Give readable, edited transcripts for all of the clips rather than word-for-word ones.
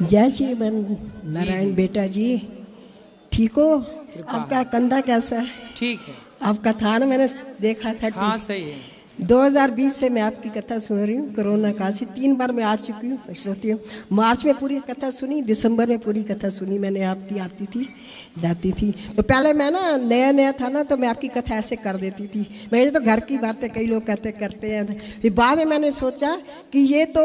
जय श्री नारायण। बेटा जी ठीक हो? आपका कंधा कैसा है? ठीक है। आपका था ना, मैंने देखा था। हाँ सही है। 2020 से मैं आपकी कथा सुन रही हूँ। कोरोना काल से 3 बार मैं आ चुकी हूँ, श्रोती हूँ। मार्च में पूरी कथा सुनी, दिसंबर में पूरी कथा सुनी मैंने आपकी। आती थी जाती थी। तो पहले मैं ना नया था ना, तो मैं आपकी कथा ऐसे कर देती थी। मेरे तो घर की बातें कई लोग करते हैं। फिर बाद में मैंने सोचा कि ये तो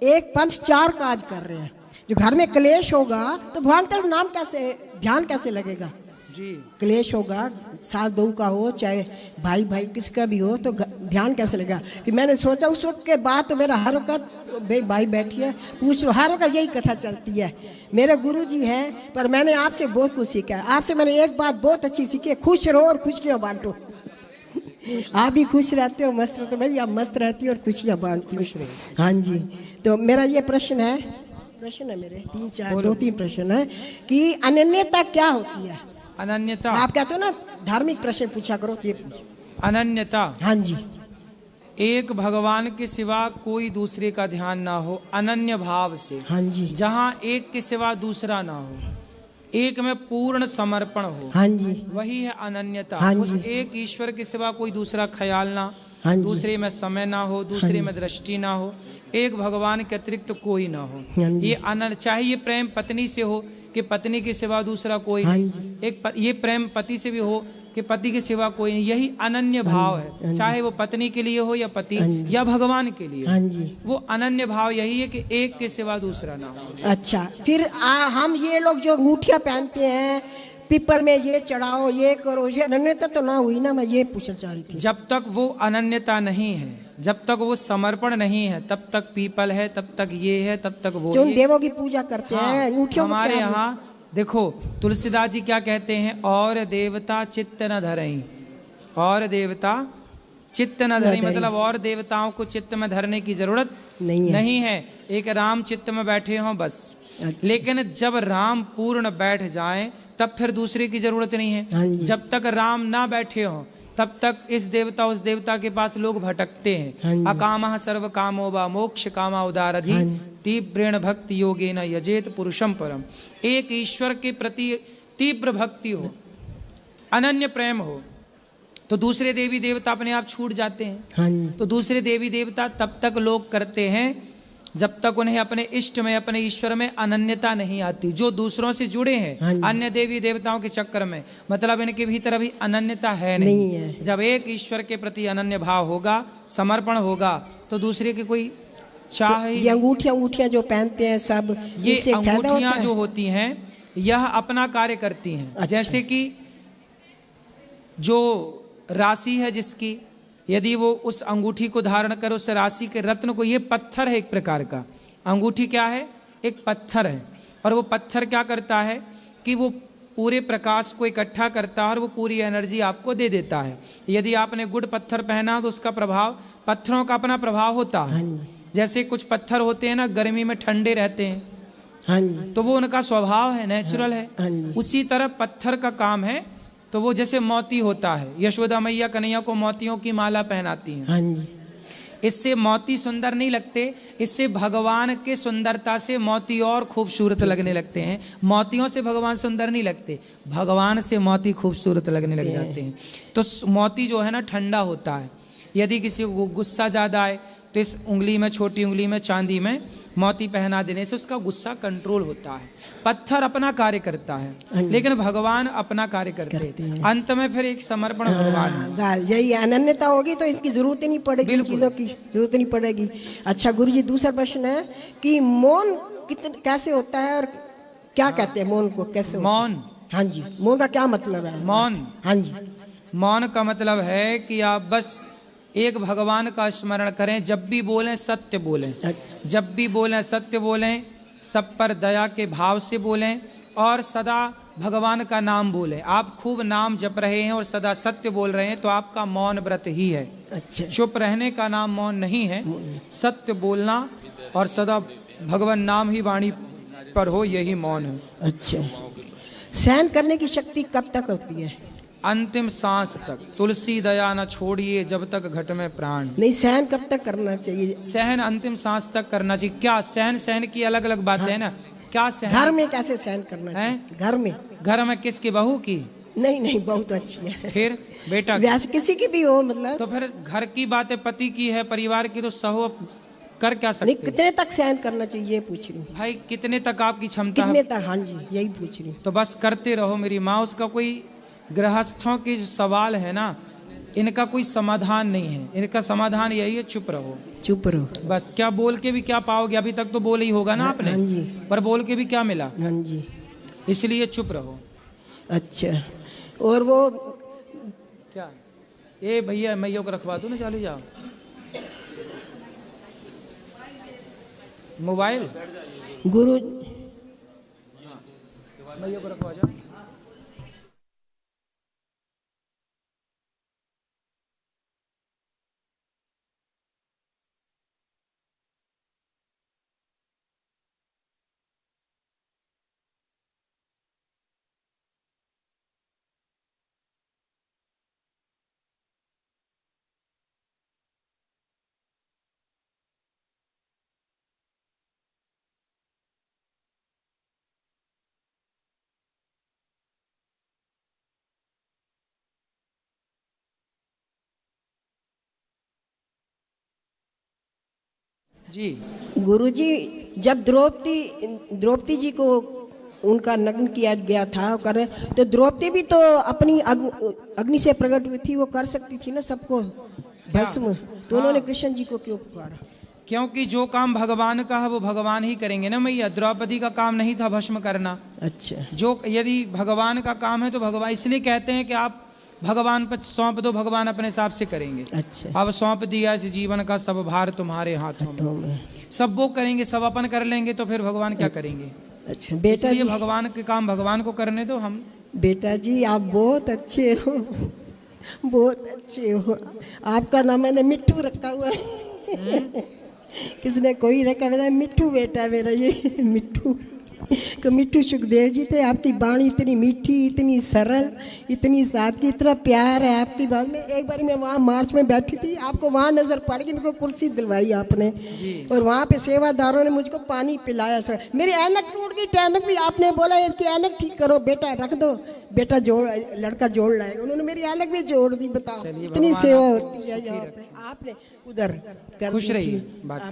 एक पंथ 4 काज कर रहे हैं। जो घर में क्लेश होगा तो भगवान का नाम कैसे, ध्यान कैसे लगेगा जी। क्लेश होगा, सास बहू का हो चाहे भाई भाई किसका भी हो, तो ध्यान कैसे लगेगा। फिर मैंने सोचा उस वक्त के बाद तो मेरा हर वक्त भाई बैठी है पूछ लो, हर वक्त यही कथा चलती है। मेरे गुरु जी हैं, पर मैंने आपसे बहुत कुछ सीखा है। आपसे मैंने एक बात बहुत अच्छी सीखी है, खुश रहो और खुशियाँ बांटो। आप भी खुश रहते हो, मस्त रहते हो। भाई आप मस्त रहती हो और खुशियाँ बांटती हो। हाँ जी। तो मेरा ये प्रश्न है मेरे 2-3 प्रश्न है कि अनन्यता क्या होती है? अनन्यता, आप कहते हो ना धार्मिक प्रश्न पूछा करो, तो ये अनन्यता। हाँ जी। एक भगवान के सिवा कोई दूसरे का ध्यान ना हो, अनन्य भाव से। हाँ जी। जहाँ एक के सिवा दूसरा ना हो, एक में पूर्ण समर्पण हो, हाँ जी। वही है अनन्यता। हाँ उस जी। एक ईश्वर के सिवा कोई दूसरा ख्याल ना, हाँ जी। दूसरे में समय ना हो, दूसरे में दृष्टि ना हो, एक भगवान के अतिरिक्त कोई ना हो। हाँ जी। ये अनन्य, चाहे ये प्रेम पत्नी से हो कि पत्नी के सिवा दूसरा कोई हाँ नहीं, जी। ये प्रेम पति से भी हो कि पति के सिवा कोई नहीं। यही अनन्य भाव है, चाहे वो पत्नी के लिए हो या पति या भगवान के लिए। हाँ जी। वो अनन्य भाव यही है कि एक के सिवा दूसरा ना हो। अच्छा, फिर हम ये लोग जो अंगूठियाँ पहनते हैं, पीपल में ये चढ़ाओ, ये करो, ये अनन्यता तो ना हुई ना? मैं ये पूछना चाह रही थी। जब तक वो अनन्यता नहीं है, जब तक वो समर्पण नहीं है, तब तक पीपल है, तब तक ये है, तब तक वो। जो देवों की पूजा करते हैं अंगूठियों को हमारे क्या यहाँ देखो तुलसीदास जी क्या कहते हैं, और देवता चित्त न धरई, और देवता चित्त न धरई, मतलब और देवताओं को चित्त में धरने की जरूरत नहीं है। एक राम चित्त में बैठे हों बस। अच्छा। लेकिन जब राम पूर्ण बैठ जाएं तब फिर दूसरे की जरूरत नहीं है। हाँ जी। जब तक राम ना बैठे हों तब तक इस देवता उस देवता के पास लोग भटकते हैं। हाँ जी। अकामः सर्व कामो वा मोक्ष कामा उदारधि, हाँ जी। तीव्रेण भक्ति योगेन यजेत पुरुषम परम। एक ईश्वर के प्रति तीव्र भक्ति हो, अनन्य प्रेम हो, तो दूसरे देवी देवता अपने आप छूट जाते हैं। हाँ जी। तो दूसरे देवी देवता तब तक लोग करते हैं जब तक उन्हें अपने इष्ट में, अपने ईश्वर में अनन्यता नहीं आती। जो दूसरों से जुड़े हैं अन्य देवी देवताओं के चक्कर में, मतलब इनके भीतर अभी अनन्यता है नहीं है। जब एक ईश्वर के प्रति अनन्य भाव होगा, समर्पण होगा, तो दूसरे के कोई चाह ही। ये अंगूठियाँ जो पहनते हैं सब, ये अंगूठियां जो होती हैं यह अपना कार्य करती हैं। अच्छा। जैसे कि जो राशि है जिसकी, यदि वो उस अंगूठी को धारण कर उस राशि के रत्न को, ये पत्थर है एक प्रकार का। अंगूठी क्या है? एक पत्थर है। और वो पत्थर क्या करता है कि वो पूरे प्रकाश को इकट्ठा करता है और वो पूरी एनर्जी आपको दे देता है। यदि आपने गुड़ पत्थर पहना तो उसका प्रभाव, पत्थरों का अपना प्रभाव होता है। जैसे कुछ पत्थर होते हैं ना, गर्मी में ठंडे रहते हैं, हाँ, तो वो उनका स्वभाव है, नेचुरल है। उसी तरह पत्थर का काम है। तो वो जैसे मोती होता है, यशोदा मैया कन्हैया को मोतियों की माला पहनाती हैं। हाँ जी। इससे मोती सुंदर नहीं लगते, इससे भगवान के सुंदरता से मोती और खूबसूरत लगने लगते हैं। मोतियों से भगवान सुंदर नहीं लगते, भगवान से मोती खूबसूरत लगने लग जाते हैं। तो मोती जो है ना ठंडा होता है। यदि किसी को गुस्सा ज़्यादा आए तो इस उंगली में, छोटी उंगली में चांदी में मोती पहना देने से उसका गुस्सा कंट्रोल होता है। पत्थर अपना कार्य करता है लेकिन भगवान अपना कार्य करते हैं। अंत में फिर एक समर्पण भगवान है। यही अनन्यता होगी तो इसकी जरूरत ही नहीं पड़ेगी, इन चीजों की जरूरत नहीं पड़ेगी। अच्छा गुरु जी, दूसरा प्रश्न है कि मौन कैसे होता है और क्या कहते हैं मौन को? कैसे मौन? हाँ जी, मौन का क्या मतलब है? मौन, हाँ जी, मौन का मतलब है कि आप बस एक भगवान का स्मरण करें, जब भी बोलें सत्य बोलें। अच्छा। जब भी बोलें सत्य बोलें, सब पर दया के भाव से बोलें और सदा भगवान का नाम बोलें। आप खूब नाम जप रहे हैं और सदा सत्य बोल रहे हैं तो आपका मौन व्रत ही है। अच्छा। चुप रहने का नाम मौन नहीं है। सत्य बोलना और सदा भगवान नाम ही वाणी पर हो, यही मौन है। अच्छा। सहन करने की शक्ति कब तक होती है? अंतिम सांस तक। तुलसी दया न छोड़िए जब तक घट में प्राण। नहीं, सहन कब तक करना चाहिए? सहन अंतिम सांस तक करना चाहिए। क्या सहन की अलग अलग बातें है ना। क्या सहन? घर में कैसे सहन करना चाहिए? घर में? घर में किसकी? बहू की? नहीं नहीं, बहुत अच्छी है। फिर बेटा की? वैसे किसी की भी हो मतलब। तो फिर घर की बात है, पति की है, परिवार की, तो सहो कर क्या नहीं, सकते? कितने तक सहन करना चाहिए ये पूछ रही हूँ। भाई कितने तक आपकी क्षमता कितने है? तक? हाँ जी, यही पूछ रही हूँ। तो बस करते रहो मेरी माँ। उसका कोई गृहस्थों के जो सवाल है ना, इनका कोई समाधान नहीं है। इनका समाधान यही है, चुप रहो। चुप रहो। बस क्या बोल के भी क्या पाओगे? अभी तक तो बोल ही होगा ना आपने। हाँ जी। पर बोल के भी क्या मिला? हाँ जी। इसलिए चुप रहो। अच्छा, और वो क्या ये भैया मैयों को रखवा दो ना, चालू जाओ। मोबाइल गुरु मैयों को रखवा जाओ। जी गुरुजी, जब द्रौपदी जी को उनका नग्न किया गया था कर, तो द्रौपदी भी तो अपनी अग्नि से प्रकट हुई थी, वो कर सकती थी ना सबको भस्म। तो उन्होंने कृष्ण जी को क्यों पुकारा? क्योंकि जो काम भगवान का है वो भगवान ही करेंगे ना मैया। द्रौपदी का काम नहीं था भस्म करना। अच्छा। जो यदि भगवान का काम है तो भगवान, इसलिए कहते हैं कि आप भगवान पर सौंप दो, भगवान अपने हिसाब से करेंगे। अच्छा। अब सौंप दिया इस जीवन का सब भार तुम्हारे हाथों में। सब वो करेंगे, सब अपन कर लेंगे, तो फिर भगवान क्या करेंगे? अच्छा बेटा जी, भगवान के काम भगवान को करने दो। हम बेटा जी आप बहुत अच्छे हो, बहुत अच्छे हो। आपका नाम मैंने मिट्टू रखा हुआ है। किसने कोई रखा, मेरा मिट्टू बेटा, मेरा ये मिट्टू। तो मिट्टू सुखदेव जी थे। आपकी वाणी इतनी मीठी, इतनी सरल, इतनी सादगी, इतना प्यार है आपकी बात में। एक बार मैं वहाँ मार्च में बैठी थी, आपको वहाँ नजर पड़ गई, मेरे को कुर्सी दिलवाई आपने जी। और वहाँ पे सेवादारों ने मुझको पानी पिलाया। सर मेरी ऐनक टूट गई, ऐनक भी आपने बोला इसकी ऐनक ठीक करो बेटा, रख दो बेटा, जोड़ लड़का जोड़ लाएगा। उन्होंने मेरी ऐनक भी जोड़ दी। बताओ इतनी सेवा होती है यहाँ पे। आपने उधर खुश रहिए।